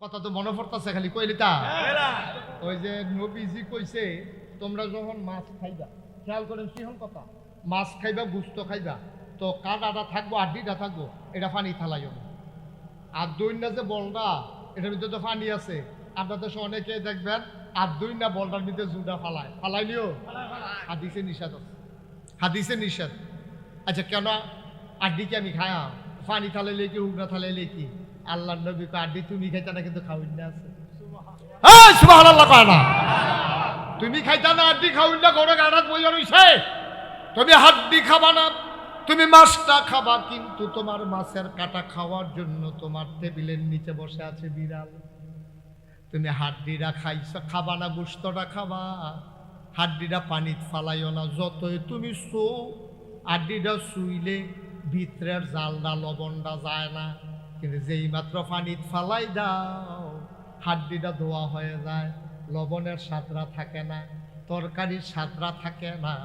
কথা তো মনে পড়তেছে খালি কইলি তা ওই যে নবীজি কইছে তোমরা যখন মাছ খাইবা খেয়াল করেন কি হল কথা মাছ খাইবা গুস্ত খাইবা তো কাটাটা থাকবো আড্ডিটা থাকবো এটা পানি থালাইও না আর দৈন্যা যে বলটা এটার ভিতরে তো পানি আছে আপনাদের অনেকে দেখবেন আর দৈন্যা বলটার ভিতরে জুডা ফালাইনিও হাদিসে নিষেধ আছে হাদিসে নিষেধ আচ্ছা কেন আড্ডিকে আমি খায়া পানি থালাইলে কি উগনা থালাইলে কি আল্লাহ নবী কো আড্ডি তুমি খাইতা না কিন্তু খাওয়াই না আছে সুবহানাল্লাহ কয় না তুমি খাইতা না আড্ডি খাওয়াই না ঘরে গাড়াত বইয়া রইছে তুমি হাড্ডি খাবা না তুমি মাছটা খাবা কিন্তু তোমার মাছের কাটা খাওয়ার জন্য তোমার টেবিলের নিচে বসে আছে বিড়াল তুমি হাড্ডিটা খাইছো খাবা না গোশতটা খাবা হাড্ডিটা পানিত ফালাইও না যতই তুমি শো হাড্ডিটা শুইলে ভিতরের জালটা লবণটা যায় না কিন্তু যেই মাত্র পানিত ফালাই দাও হাড্ডিটা ধোয়া হয়ে যায় লবণের স্বাদরা থাকে না তরকারির স্বাদরা থাকে না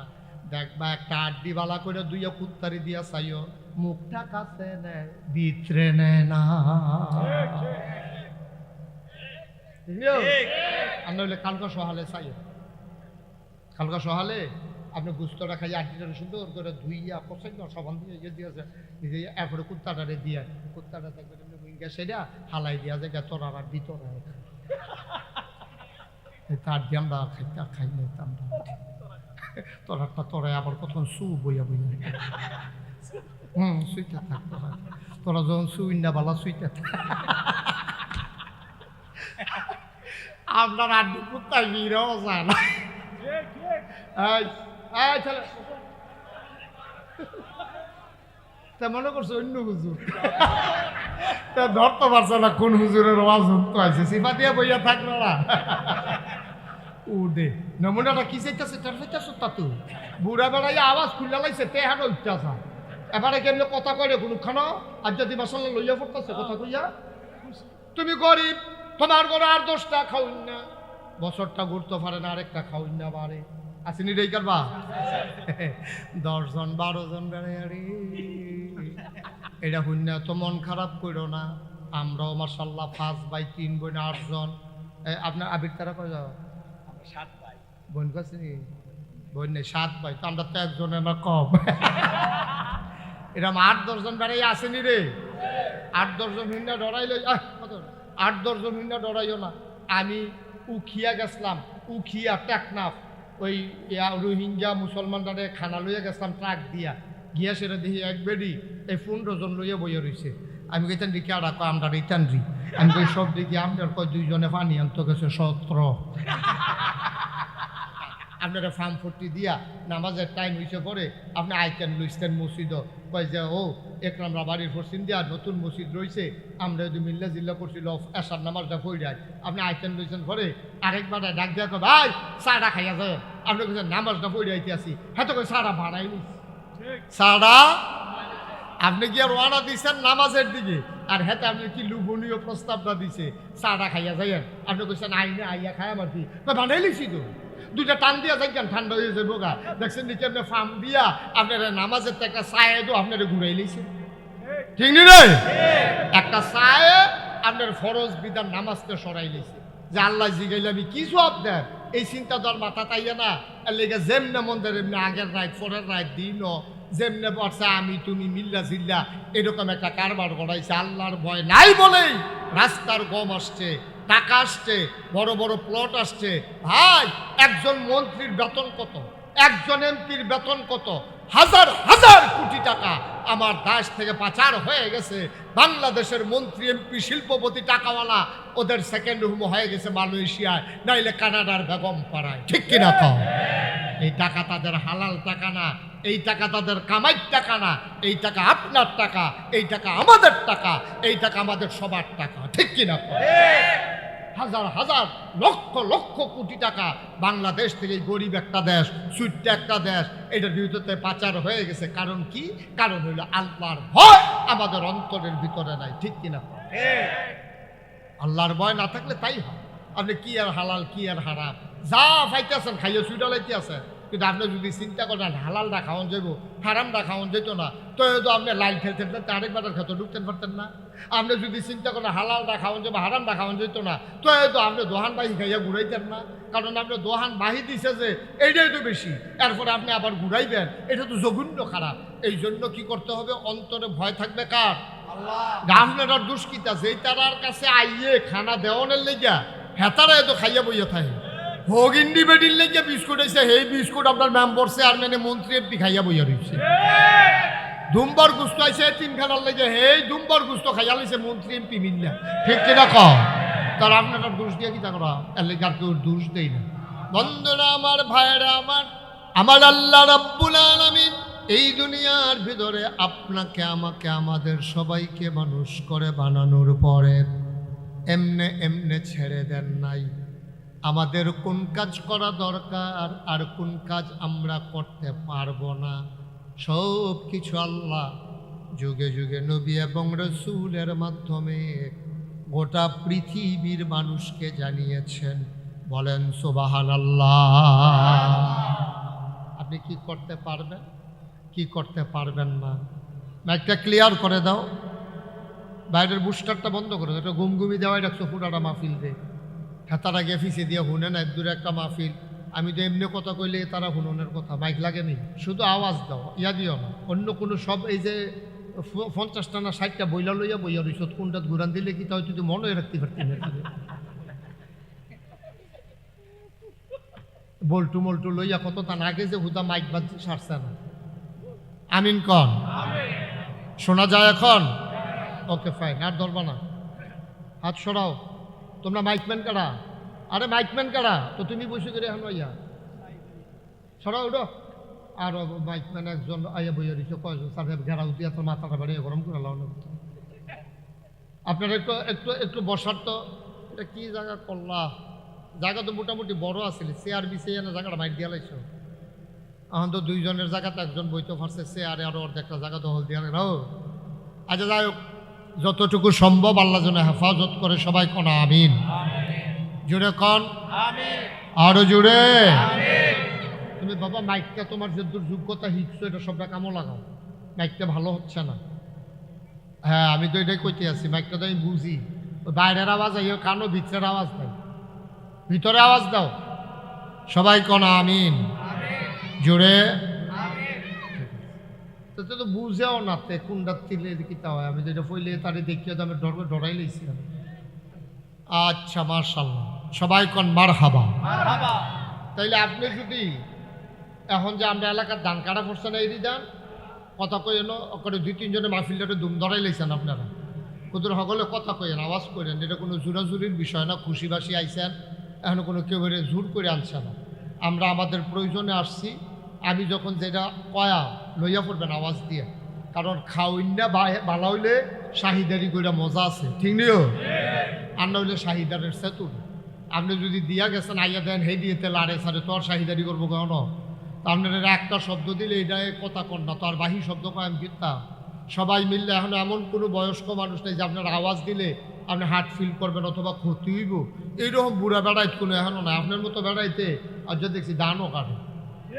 দেখবা একটা আড্ডিওয়ালা করে দুইয়া কুত্তারি দিয়া চাইও মুখটা কাছে নেয় ভিতরে নেয় না আর নইলে কালকা সহালে চাইও কালকা সহালে আপনি গুস্তটা খাই আড্ডিটা সুন্দর করে ধুইয়া পছন্দ সাবান দিয়ে ইয়ে দিয়েছে নিজে এরপরে কুত্তাটারে দিয়ে কুত্তাটা থাকবে সেটা হালাই দিয়া যায় তোর আর ভিতরে তার দিয়ে আমরা খাই নিতাম তোরাটা তোরা আবার কখন সু বইয়া বইয়া সুইটা থাক তোরা যখন সুইন না বালা সুইটা থাক আপনার আড্ডি কুত্তায় বিরাও যায় না তা মনে করছো অন্য হুজুর তা ধরতে পারছো না কোন হুজুরের ওয়াজ হতো আছে সিফা দিয়ে বইয়া থাকলো না ও দে নমুনাটা কি চাইতেছে তার চাইতেছো তা তো বুড়া বেড়াই আওয়াজ খুললা লাইছে তে হানো ইচ্ছা এবারে কেমনে কথা কয় কোনখানো আর যদি মশলা লইয়া পড়তেছে কথা কইয়া তুমি গরিব তোমার ঘরে আর 10টা খাওয়াই না বছরটা ঘুরতে পারে না আরেকটা খাওয়াই না বারে আসেনি রে করবা 10 জন 12 জন বেড়াইয়ারি এটা হইন না তো মন খারাপ করো না আমরাও মাশাআল্লাহ 5 ভাই 3 বোন 8 জন আপনার আবির তারা কয় যাও 7 ভাই বোন কাছে বোন নেই 7 ভাই তো আমরা তো একজনের না কম এরকম 8-10 জন বেড়াই আসেনি রে 8-10 জন হিন্দা ডরাইল 8-10 জন হিন্দা ডরাইও না আমি উখিয়া গেছিলাম উখিয়া টেকনাফ ওই রোহিঙ্গা মুসলমানদের খানা লইয়া গেছিলাম ট্রাক দিয়া গিয়া সেটা দেখি এক বেডি এই 15 জন লইয়া বইয়া রয়েছে আমি কইতাম দেখি আর আমরা রিটার্ন রি আমি কই সব দেখি আমরা কয় 2 জনে পানি আনতে গেছে 17 আপনারা ফার্ম 40 দিয়া নামাজের টাইম হইছে পরে আপনি আইতেন লইছেন মসজিদ কয় যে ও একরামরা বাড়ির পশ্চিম দিয়া নতুন মসজিদ রয়েছে আমরা যদি মিল্লা জিল্লা করছিল এসার নামাজটা পড়ে আপনি আইতেন লইছেন পরে আরেকবার ডাক দিয়া কয় ভাই চাটা খাইয়া যায় আপনি কইছেন নামাজটা পড়ে আইতে আসি হ্যাঁ তো কই চাটা ভাড়াই নিস চাটা আপনি কি আর ওয়ানা দিচ্ছেন নামাজের দিকে আর হ্যাঁ আপনি কি লুবনীয় প্রস্তাবটা দিছে চাটা খাইয়া যাইয়েন আপনি কইছেন আইনে আইয়া খায় আমার কি বানাই লিছি তো 2টা টান দিয়া যাইকেন ঠান্ডা হয়ে যাবো গা দেখছেন নাকি আপনি ফার্ম দিয়া আপনার নামাজের তো একটা চায়ে তো আপনার ঘুরাই লিছে ঠিক নি রে একটা চায়ে আপনার ফরজ বিধান নামাজকে সরাই লিছে যে আল্লাহ জিগাইলে আমি কি জবাব দেন এই চিন্তা তোর মাথা তাইয়া না এর লেগে যেমনে মন্দির এমনি আগের রাত পরের রাত দিন যেমনে বর্ষা আমি তুমি মিল্লা জিল্লা এরকম একটা কারবার করাইছে আল্লাহর ভয় নাই বলেই রাস্তার গম আসছে টাকা আসছে বড় বড় প্লট আসছে ভাই একজন মন্ত্রীর বেতন কত একজন এমপির বেতন কত হাজার হাজার কোটি টাকা আমার দেশ থেকে পাচার হয়ে গেছে বাংলাদেশের মন্ত্রী এমপি শিল্পপতি টাকাওয়ালা ওদের সেকেন্ড হোম হয়ে গেছে মালয়েশিয়ায় নাইলে কানাডার বেগম পাড়ায় ঠিক কিনা কও এই টাকা তাদের হালাল টাকা না এই টাকা তাদের কামাইর টাকা না এই টাকা আপনার টাকা এই টাকা আমাদের টাকা এই টাকা আমাদের সবার টাকা ঠিক কিনা কও হাজার হাজার লক্ষ লক্ষ কোটি টাকা বাংলাদেশ থেকে গরিব একটা দেশ ছোট্ট একটা দেশ এটার বিরুদ্ধে পাচার হয়ে গেছে কারণ কি কারণ হইল আল্লাহর ভয় আমাদের অন্তরের ভিতরে নাই ঠিক কিনা আল্লাহর ভয় না থাকলে তাই হয় আপনি কি আর হালাল কি আর হারাম যা পাইতেছেন খাইয়ে সুইটা লাইতে আছে কিন্তু আপনি যদি চিন্তা করেন হালালটা খাওয়ান যাইব, হারামটা খাওয়ান যেত না, তো আপনি লাইন খেলতেন না, আরেকবার খেতে ঢুকতেন পারতেন না। আপনি যদি চিন্তা করেন হালালটা খাওয়ান যাবো, হারামটা খাওয়ান যেত না, তো আপনি দোহান বাহি খাইয়া ঘুরাইতেন না। কারণ আপনি দোহান বাহি দিছে যে এইটাই তো বেশি, এরপরে আপনি আবার ঘুরাইবেন, এটা তো জঘন্য খারাপ। এই জন্য কি করতে হবে, অন্তরে ভয় থাকবে কার? আপনারা দুষ্কৃতা যেই তারার কাছে আইয়ে খানা দেওয়ানের লেগা হেতারা এত খাইয়া বইয়া থাকে। হোক ইন্ডিপেন্ডেন্ট লেগে বিস্কুট এসে সেই বিস্কুট আপনার মেম্বার চেয়ারম্যানে মন্ত্রী এমপি খাইয়া বইয়া রয়েছে। দুম্বার গুস্ত আইসে তিনখানার লেগে সেই দুম্বার গুস্ত খাইয়া লাইছে মন্ত্রী এমপি মিললা। ঠিক কিনা কম? তার আপনারা দোষ দিয়ে কি তা করা, এর লেগে আর কেউ দোষ দেই না। বন্ধুরা আমার, ভাইরা আমার, আমার আল্লাহ রাব্বুল আলামিন এই দুনিয়ার ভিতরে আপনাকে আমাকে আমাদের সবাইকে মানুষ করে বানানোর পরে এমনে এমনে ছেড়ে দেন নাই। আমাদের কোন কাজ করা দরকার আর কোন কাজ আমরা করতে পারবো না, সব কিছু আল্লাহ যুগে যুগে নবী এবং রসূলের মাধ্যমে গোটা পৃথিবীর মানুষকে জানিয়েছেন। বলেন সুবহানাল্লাহ। আপনি কি করতে পারবেন, কি করতে পারবেন না? মাইকটা ক্লিয়ার করে দাও, বাইরের বুস্টারটা বন্ধ করে দাও। এটা গুমগুমি দেওয়াই রাখছো পুরাটা মাহফিল রে, হেতারা গিয়ে ফিসে দিয়ে শুনে না দূরে একটা মাহফিল। আমি তো এমনি কথা কইলে তারা শুননের কথা, মাইক লাগেনি, শুধু আওয়াজ দাও, ইয়া দিও না অন্য কোনো। সব এই যে 50টা না 60টা বইলা লইয়া বইয়া রইছ, কোনটা ঘুরান দিলে কি তাই তুই মনে রাখতে পারতি না। বল্টু মল্টু লইয়া কত তার আগে যে হুদা মাইক বাজছে সারছে না। আমিন কন, শোনা যায় এখন? ওকে ফাইন, আর ধরবা না, হাত সরাও। তোমরা মাইকম্যান কারা? আরে মাইকম্যান কারা? তো তুমি বসে করে এখন ইয়া সরাও উঠো। আর মাইকম্যান একজন আইয়া বইয়া দিচ্ছে, কয়জন সাহেব ঘেরাও দিয়া তোর মাথাটা বাড়িয়ে গরম করে লাও না। আপনারা একটু একটু একটু বসার তো, এটা কি জায়গা করলা? জায়গা তো মোটামুটি বড় আছিল, চেয়ার বিছে না জায়গাটা মাইক দিয়া লাইছ। এখন তো দুইজনের জায়গাতে একজন বইতে পারছে, চেয়ারে আরো অর্ধেকটা জায়গা দখল দিয়া রাখো। আচ্ছা যাই হোক, যতটুকু সম্ভব আল্লাহ যেন হেফাজত করে, সবাই কোন আমিন। জুড়ে কন আরো জুড়ে। তুমি বাবা মাইকটা তোমার যে যোগ্যতা শিখছো এটা সবটা কামও লাগাও, মাইকটা ভালো হচ্ছে না। হ্যাঁ আমি তো এটাই কইতে আছি, মাইকটা তো আমি বুঝি, বাইরের আওয়াজ আইও কানো, ভিতরের আওয়াজ নাই, ভিতরে আওয়াজ দাও। সবাই কোন আমিন জুড়ে। তো বুঝেও না তে কোনটা তিলে কিতা হয়। আমি যেটা ফইলে তারে দেখিয়ে তো আমি ডরাই লইছিলাম। আচ্ছা মাশাআল্লাহ, সবাই কোন মারহাবা। তাইলে আপনি যদি এখন যে আমরা এলাকার ধান কাটা পড়ছেন এই দান কথা কইন, ওখানে 2-3 জনের মাহফিলটাকে দুম ধরাই লাইছেন আপনারা, কুদুর সকলে কথা কইন, আওয়াজ করেন। এটা কোনো জোরাজুরির বিষয় না, খুশিবাসী আইছেন, এখন কোনো কেউ জোর করে আনছে না। আমরা আমাদের প্রয়োজনে আসছি। আমি যখন যেটা কয়া লইয়া পড়বেন আওয়াজ দিয়ে, কারণ খাওয়াইনা ভালো হইলে শাহিদারি করে মজা আছে, ঠিক নিও? আর না হইলে শাহিদারের সেতুর। আপনি যদি দিয়া গেছেন আইয়া দেন হে দিয়ে লাড়ে সারে, তো আর শাহিদারি করবো কেন? আপনার একটা শব্দ দিলে এটাই কথা কন না, তো আর বাহি শব্দ কয় আমি কিনতাম। সবাই মিললে এখন এমন কোনো বয়স্ক মানুষ নেই যে আপনার আওয়াজ দিলে আপনি হার্ট ফিল করবেন অথবা ক্ষতি হইব, এইরকম বুড়া বেড়াইতে কোনো এখনও না। আপনার মতো বেড়াইতে আর যে দেখছি দানও কাটে,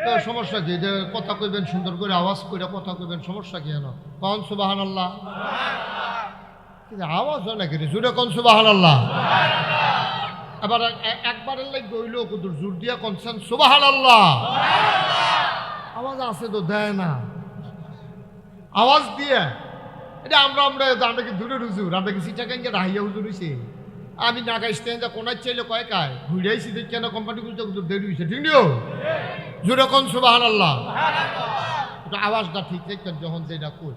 তো সমস্যা কি? যে কথা কইবেন সুন্দর করে আওয়াজ করে কথা কইবেন, সমস্যা কি? এন কন সুবহানাল্লাহ। আওয়াজ হয় নাকি রে? জোরে কন সুবহানাল্লাহ। এবার একবারের লাগবে হইল কুদুর জোর দিয়া কনছেন সুবহানাল্লাহ। আওয়াজ আছে তো দেয় না, আওয়াজ দিয়ে এটা আমরা কি দূরে হুজুর, আমরা কি সিটা কেন রাহিয়া হুজুর হইছে। আমি নাগাই স্ট্যান্ড কোনার চাইলে কয় কায় ঘুরাইছি দেখি কেন কোম্পানি গুলো দেরি হয়েছে, ঠিক নিও? জোরে কোন সুবহানাল্লাহ। আওয়াজটা ঠিক রাখবেন যখন যেটা কই।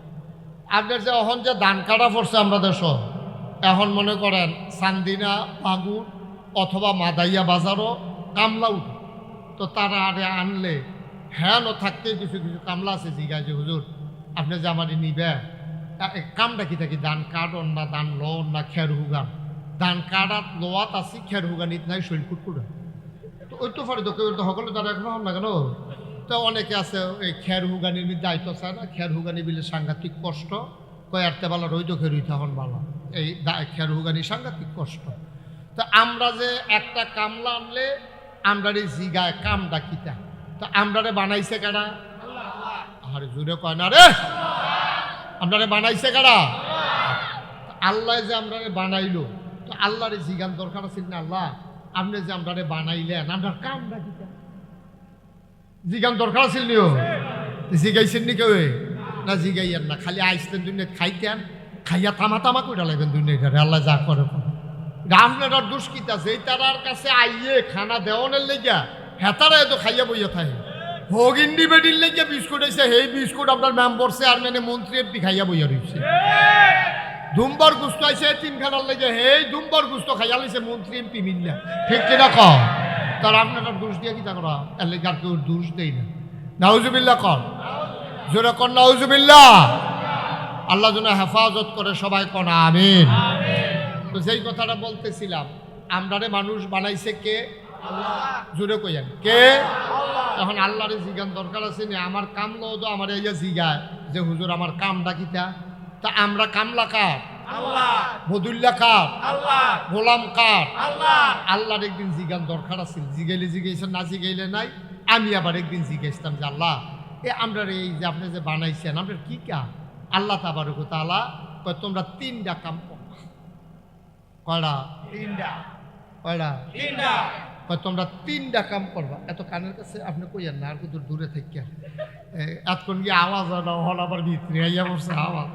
আপনার যে এখন যে ধান কাটা পড়ছে আমরা দেশ, এখন মনে করেন চান্দিনা পাগুর অথবা মাদাইয়া বাজারও কামলা উঠে, তো তারা আরে আনলে হ্যাঁ থাকতে কিছু কিছু কামলা আছে জিগায় যে হুজুর আপনি যে আমার নিবে কামটা কি থাকি, ধান কাটন না ধান লন না খের হুগান। ধান কাটাত লোয়াত আছি, খের হুগানিত নাই, শৈল কুটকুটা। তো ওই তো পারে তো কেউ তো সকলে তারা এখন হন না কেন? তো অনেকে আছে এই খের হুগানির দায়িত্ব চায় না, খের হুগানি বিলে সাংঘাতিক কষ্ট, কয় আরতে বালা রই তো খেরুই তখন বালা, এই খের হুগানি সাংঘাতিক কষ্ট। তো আমরা যে একটা কামলা আনলে আমরা এই জিগায় কামটা কিতা, তো তো আমরারে বানাইছে কারা? আরে জোরে কয় না রে, আমরারে বানাইছে কারা? আল্লাহ যে আমরারে বানাইলো, তো আল্লাহরে জিগান দরকার আছে না, আল্লাহ আপনি যে আমরারে বানাইলেন আমরার কামটা কি? জিগান দরকার আছিল নিও, জিগাইছেন নি কেউ? না জিগাইয়েন না, খালি আইসতেন দুনিয়া খাইতেন, খাইয়া তামা তামা কইরা লাগবেন দুনিয়াটারে। আল্লাহ যা করে আপনার দুষ্কৃত আছে, এই তারার কাছে আইয়ে খানা দেওয়ানের লেগা হেতারা এত খাইয়া বইয়া থাকে। হোক ইন্ডিপেন্ডেন্ট লেগে বিস্কুট আছে, সেই বিস্কুট আপনার মেম্বার চেয়ারম্যানে মন্ত্রী এমপি খাইয়া বইয়া রয়েছে। দুম্বার গুস্ত আছে তিনখানার লেগে, হেই দুম্বার গুস্ত খাইয়া লাইছে মন্ত্রী এমপি মিললা। ঠিক কিনা কম? তার আপনার দোষ দিয়ে কি তা করা? এর লেগে আর কেউ দোষ দেই না। নাউজুবিল্লাহ কর, জোরে কর নাউজুবিল্লাহ। আল্লাহ যেন হেফাজত করে, সবাই কর আমিন। তো যেই কথাটা বলতেছিলাম, আমরারে মানুষ বানাইছে কে? জোরে কইয়েন কে? তখন আল্লাহরে জিগান দরকার আছে না, আমার কাম লো তো আমার এই জিগায় যে হুজুর আমার কামটা কিতা? তা আমরা কামলা কার? আল্লাহ। বদুল্লা কার? আল্লাহ। গোলাম কার? আল্লাহ। আল্লাহর একদিন জিগান দরকার আছে, জিগাইলে জিগাইছেন, না জিগাইলে নাই। আমি আবার একদিন জিগাইছিলাম যে আল্লাহ আমরা এই যে আপনি যে বানাইছেন আপনার কি কাম? আল্লাহ তাবারক ওয়া তাআলা কয় তোমরা তিনটা কাম করবা। কয়টা? তিনটা। কয়টা? তিনটা। কয় তোমরা তিনটা কাম করবা। এত কানের কাছে আপনি কইয়েন না, আর কত দূরে থেকে এতক্ষণ গিয়ে আওয়াজ হল, আবার ভিতরে আইয়া বসে আওয়াজ।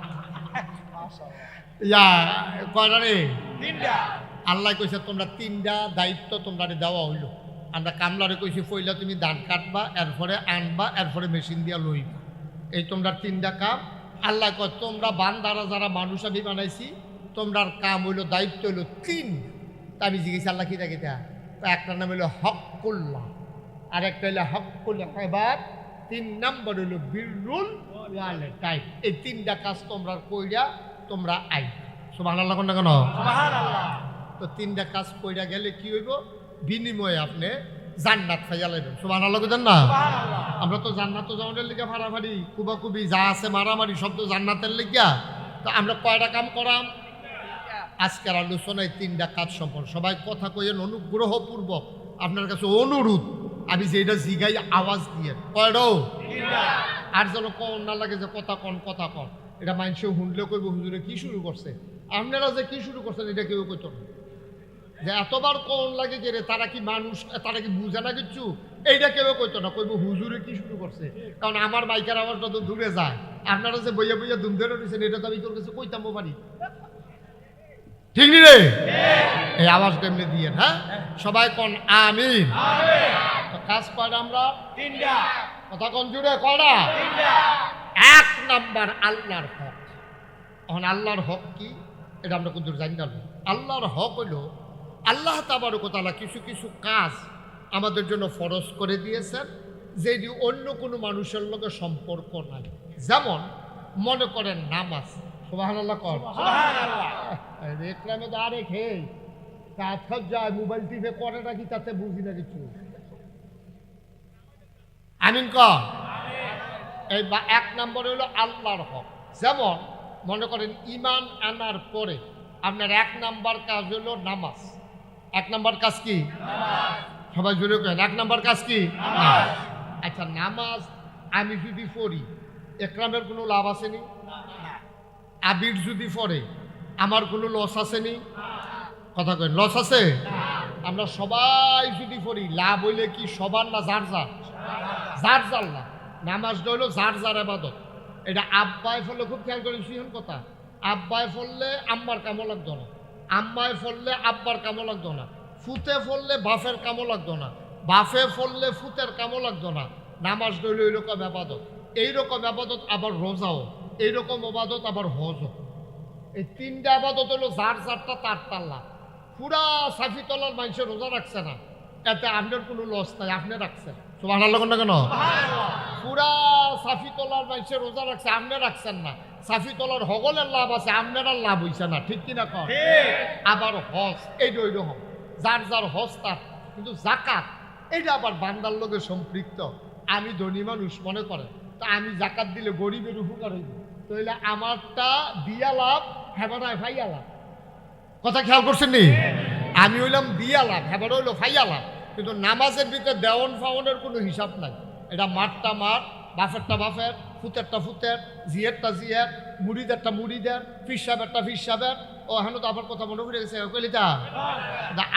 ইয়া কয়টা রে? তিনটা। আল্লাহ কইছে তোমরা তিনটা দায়িত্ব তোমরা দেওয়া হইলো। আমরা কামলারে কইছি পইলা তুমি ধান কাটবা, এরপরে আনবা, এরপরে মেশিন দিয়া লইবা। এই তোমরা তিনটা কাম। আল্লাহ কয় তোমরা বান্দারা যারা মানুষ আমি বানাইছি, তোমরার কাম হইলো, দায়িত্ব হইলো তিন। তা আমি জিজ্ঞেস আল্লাহ কিতা কিতা? একটা নাম হইলো হকুল্লাহ, আর একটা হইলো হকুল ইবাদ, 3 নম্বর হইলো বিররুল ওয়ালিদাইন। এই তিনটা কাজ তোমরা কইরা তোমরা আই। সুবহানাল্লাহ কোন না কেন? সুবহানাল্লাহ। তো তিনটা কাজ কইরা গেলে কি হইব? বিনিময়ে আপনি জান্নাত খাইয়া লাইবেন। সুবহানাল্লাহ কইতেন না? সুবহানাল্লাহ। আমরা তো জান্নাত যাওয়ার লিগা ফাড়াফাড়ি কুবাকুবি যা আছে মারামারি সব তো জান্নাতের লিগা। তো আমরা কয়টা কাম করাম? আজকের আলোচনায় তিনটা কাজ সম্পর্ক সবাই কথা কইয়েন অনুগ্রহপূর্বক, আপনার কাছে অনুরোধ, আমি যেটা জিগাই আওয়াজ দিয়ে কয়ডো। আর যেন কন না লাগে যে কথা কন কথা কন, এটা মানুষে শুনলে কইব হুজুরে কি শুরু করছে। আপনারা যে কি শুরু করছেন এটা কেউ কইত না, যে এতবার কন লাগে যে তারা কি মানুষ, তারা কি বুঝে না কিচ্ছু, এইটা কেউ কইত না, কইব হুজুরে কি শুরু করছে। কারণ আমার মাইকের আওয়াজটা তো দূরে যায়, আপনারা যে বইয়া বইয়া দুম ধরে রয়েছেন এটা তো আমি তোর কাছে কইতাম পারি। ঠিক নি রে? এই আওয়াজটা এমনি দিয়ে, হ্যাঁ সবাই কন আমিন। তো কাজ কয়টা আমরা? তিনটা। কথা কন জুড়ে কয়টা? তিনটা। 1 নাম্বার আল্লাহর হক। এখন আল্লাহর হক কি এটা আমরা কিন্তু জানি না। আল্লাহর হক হইল আল্লাহ তাবারক ওয়া তাআলা কিছু কিছু কাজ আমাদের জন্য ফরজ করে দিয়েছেন, যেটি অন্য কোনো মানুষের লগে সম্পর্ক নাই। যেমন মনে করেন নামাজ। সুবহানাল্লাহ কর। সুবহানাল্লাহ। একরামে তো আরেক হে কাজ যায় মোবাইল টিপে করেটা কি তাতে বুঝি না কিছু। আমিন কর। এই 1 নম্বর হলো আল্লাহর হক। যেমন মনে করেন ঈমান আনার পরে আপনার 1 নাম্বার কাজ হলো নামাজ। 1 নাম্বার কাজ কি? নামাজ। সবাই জোরে করেন 1 নাম্বার কাজ কি? নামাজ। আচ্ছা নামাজ আমি যদি পড়ি একরামের কোনো লাভ আসেনি? আবির যদি পড়ে আমার কোনো লস আসেনি? কথা কই লস আছে? আমরা সবাই যদি পড়ি লাভ হইলে কি সবার না যার যার? যার যার লাভ। নামাজটা হইলো যার যার ইবাদত। এটা আব্বায় ফলে খুব খেয়াল করেন সিহন কথা, আব্বায় ফললে আম্মার কামও লাগতো না, আম্মায় ফললে আব্বার কামও লাগতো না, ফুতে ফললে বাফের কামও লাগতো না, বাফে ফললে ফুতের কামও লাগতো না। নামাজটা হইলো এইরকম ইবাদত। এইরকম ইবাদত আবার রোজাও, এইরকম ইবাদত আবার হজও। এই তিনটা ইবাদত হলো যার যারটা তার তার লাভ। পুরা সাফিতলার মানুষের রোজা রাখছে না, এতে আপনার কোনো লস নাই, আপনি রাখছেন। সুবহানাল্লাহ না কেন? পুরা সাফিতলার মানুষের রোজা রাখছে, আপনি রাখছেন না। সাফিতলার হগলের লাভ আছে, আপনার লাভ হইছে না। ঠিক কিনা কর? আবার হজ এইটা ওই রকম, যার যার হজ তার। কিন্তু জাকাত এইটা আবার বান্দার লগে সম্পৃক্ত। আমি ধনী মানুষ মনে করে তা আমি জাকাত দিলে গরিবের উপকার হইব, তাহলে আমারটা দিয়া লাভ, হেবারায় ভাইয়া লাভ। কথা খেয়াল করছেন নি? আমি হইলাম দিয়া লাভ, হেবার হইলো ভাইয়া লাভ। কিন্তু নামাজের ভিতরে দেওয়ান ফাওনের কোনো হিসাব নাই। এটা মারটা মার, বাফেরটা বাফের, ফুতেরটা ফুতের, জিয়েরটা জিয়ের, মুড়িদেরটা মুড়িদের, ফির সাহেবেরটা ফির সাহেবের। ও এখন তো আবার কথা মনে পড়ে গেছে কইলিটা।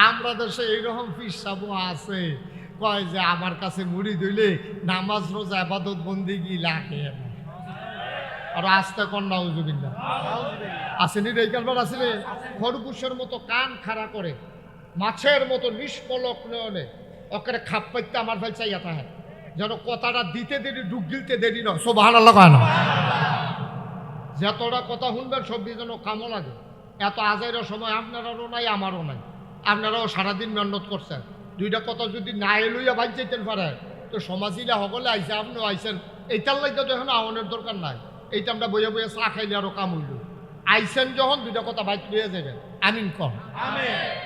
আমরা দেশে এইরকম ফির সাহেবও আছে, কয় যে আমার কাছে মুড়ি দিলে নামাজ রোজা ইবাদত বন্দেগী লাগে না। আর আস্তে কন্যা উজুবিল্লা আসেনি রে, কারবার আসলে খরগোশের মতো কান খাড়া করে, মাছের মতো নিষ্পলক নয়নে ওকে খাপ পাইতে আমার ভাই চাইয়া থাকে, যেন কথাটা দিতে দেরি ডুব গিলতে দেরি নয়। সুবহানাল্লাহ কয় না? যতটা কথা শুনবেন সব যেন কামো লাগে। এত আজাইরের সময় আপনারাও নাই, আমারও নাই। আপনারাও সারাদিন মেহনত করছেন, দুইটা কথা যদি না এলইয়া বাজ যেতেন পারে তো সমাজিলা সকলে আইসে, আপনিও আইসেন। এইটার লাগে তো এখন আওয়ানের দরকার নাই, এইটা আমরা বইয়া বইয়া চা খাইলে আরো কাম হইল। আইসেন যখন দুইটা কথা বাইক লইয়া যাবেন। আমিন কন,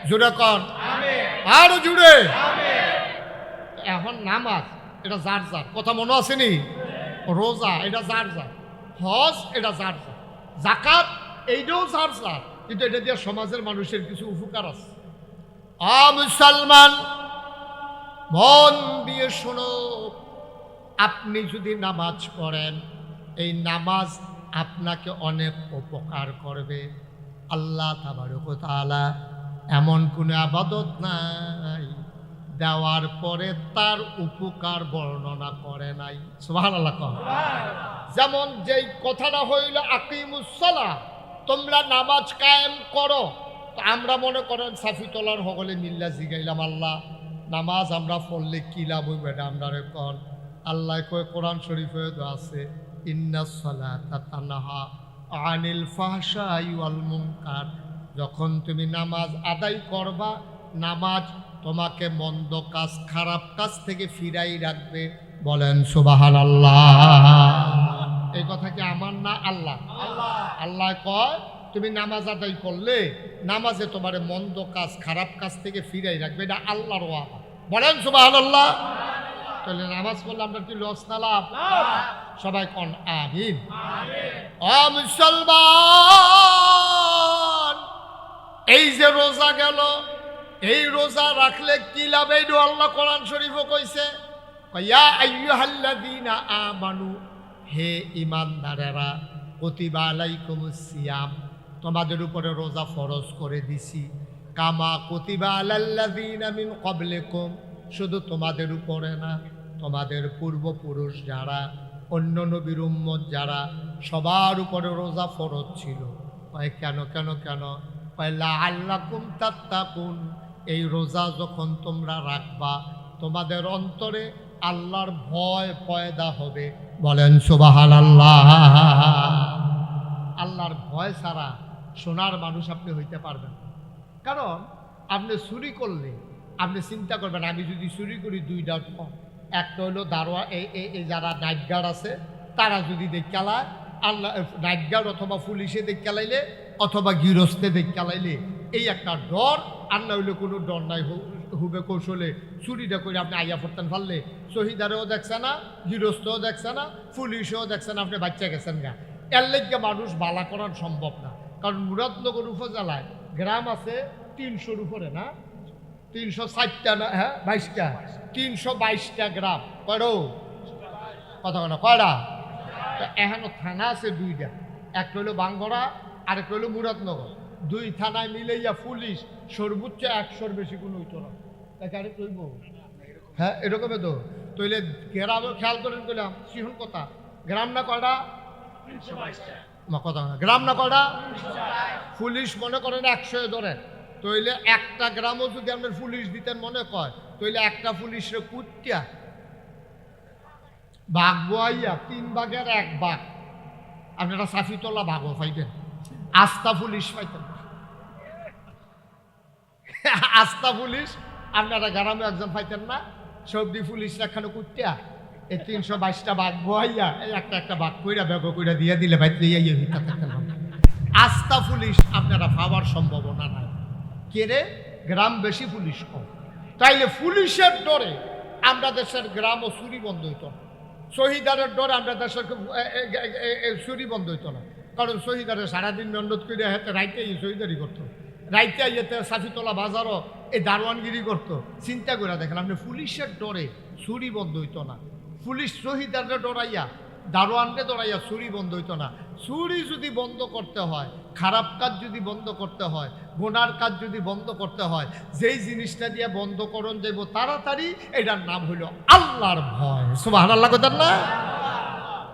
জুড়ে কন, আরো জুড়ে। এখন নামাজ এটা যার যার, কথা মনে আসেনি? রোজা এটা যার যার, হজ এটা যার যার, জাকাত এইটাও যার যার, কিন্তু এটা দিয়ে সমাজের মানুষের কিছু উপকার আছে। মুসলমান মন দিয়ে শোনো, আপনি যদি নামাজ পড়েন, এই নামাজ আপনাকে অনেক উপকার করবে। আল্লাহ তাবারক ওয়া তাআলা এমন কোনো ইবাদত নাই দেওয়ার পরে তার উপকার বর্ণনা করে নাই। সুবহানাল্লাহ। যেমন যেই কথাটা হইল আকিমুস সালাহ, তোমরা নামাজ কায়েম করো। তো আমরা মনে করেন সাফি তোলার হগলে মিল্লা জিগাইলাম, আল্লাহ নামাজ আমরা পড়লে কি লাভ হইবে? এটা আমরা কন। আল্লাহ কয় কোরআন শরীফে তো আছে, ইন্নাস সালাতা তানহা আনিল ফাহশাই ওয়াল মুনকার। যখন তুমি নামাজ আদায় করবা, নামাজ তোমাকে মন্দ কাজ, খারাপ কাজ থেকে ফিরাই রাখবে। বলেন সুবহানাল্লাহ। এই কথা কি আমার না? আল্লাহ আল্লাহ কয় তুমি নামাজ আদায় করলে নামাজে তোমার মন্দ কাজ, খারাপ কাজ থেকে ফিরাই রাখবে। এটা আল্লাহর ওয়াদা। বলেন সুবহানাল্লাহ। তাহলে নামাজ পড়লে আমরা কি লস না লাভ? সবাই কোন আমিন। ও মুসলমান, এই যে রোজা গেল, এই রোজা রাখলে কি লাভ? এই আল্লাহ কোরআন শরীফও কইছে, ইয়া আইয়ুহাল্লাযীনা আমানু, হে ঈমানদারেরা, কুতিবা আলাইকুমুস সিয়াম, তোমাদের উপরে রোজা ফরজ করে দিছি, কামা কুতিবা আলাল্লাযীনা মিন ক্বাবলিকুম, শুধু তোমাদের উপরে না, তোমাদের পূর্বপুরুষ যারা, অন্য নবীর উম্মত যারা, সবার উপরে রোজা ফরজ ছিল। কয় কেন কেন কেন? কয় লাআল্লাকুম তাত্তাকুন, এই রোজা যখন তোমরা রাখবা তোমাদের অন্তরে আল্লাহর ভয় পয়দা হবে। বলেন সুবহানাল্লাহ। আল্লাহর ভয় ছাড়া সোনার মানুষ আপনি হইতে পারবেন না। কারণ আপনি চুরি করলে আপনি চিন্তা করবেন, আমি যদি চুরি করি দুইটা ফল, একটা হলো দারোয়া, এই যারা নাইট গার্ড আছে তারা যদি দেখালায়, আল্লাহ নাইট গার্ড অথবা পুলিশে দেখালাইলে অথবা গৃহস্থে দেখালাইলে এই একটা ডর। আর না হইলে কোনো ডর নাই, হুবে কৌশলে চুরিটা করে আপনি আইয়া পড়তেন পারলে শহীদারেও দেখছে না, গৃহস্থও দেখছে না, পুলিশেও দেখছে না, আপনি বাচ্চা গেছেন গা। এর লেগে মানুষ বালা করার সম্ভব না। কারণ মুরাদনগর উপজেলায় গ্রাম আছে 300-র উপরে, না 360টা না, হ্যাঁ 22টা, 322টা গ্রাম। কয়ডো কথা কেন কয়টা? এখনো থানা আছে 2টা, একটা হলো বাঙ্গরা আর একটা হলো মুরাদনগর। 2 থানায় মিলাইয়া পুলিশ সর্বোচ্চ 100-র বেশি কোনো হইতো না। তাকে আরে কইব, হ্যাঁ এরকমই তো। তইলে গ্রামও খেয়াল করেন, কইলাম সিহুন কথা, গ্রাম না কয়টা? কথা গ্রাম না কয়টা? পুলিশ মনে করেন 100 ধরেন, তইলে একটা গ্রামও যদি আপনার পুলিশ দিতেন মনে কয়, তইলে একটা পুলিশরে কুটিয়া বাঘ বইয়া 3 ভাগের 1 ভাগ আপনারা সাফিতলা ভাগও পাইবেন, আস্থা পুলিশ পাইতেন। আস্থা পুলিশ আপনারা গ্রামে একজন পাইতেন না, সবদি পুলিশ রাখানো কুটিয়া এই 322টা বাঘ বইয়া এই একটা বাঘ কইরা ব্যাগ কইরা দিয়ে দিলে ভাই ইয়ে ভিতর থাকতেন। আস্থা পুলিশ আপনারা পাওয়ার সম্ভাবনা নাই। কেরে? গ্রাম বেশি, পুলিশ কম। তাইলে পুলিশের ডরে আমরা দেশের গ্রামও চুরি বন্ধ হইত না, শহীদারের ডরে আমরা দেশের চুরি বন্ধ হইত না। কারণ শহীদারে সারাদিন মেহনত করে হাতে রাইতে শহীদারি করতো, রাইতে ইয়েতে সাফিতলা বাজারও এই দারোয়ানগিরি করতো। চিন্তা করে দেখেন আপনি, পুলিশের ডরে চুরি বন্ধ হইতো না, পুলিশ শহীদাররা ডরাইয়া দারোয়ানরে ডরাইয়া চুরি বন্ধ হইতো না। চুরি যদি বন্ধ করতে হয়, খারাপ কাজ যদি বন্ধ করতে হয়, গুনার কাজ যদি বন্ধ করতে হয়, যেই জিনিসটা দিয়ে বন্ধ করণ যাইব তাড়াতাড়ি, এটার নাম হইল আল্লাহর ভয়। সুবহানাল্লাহ কথা না?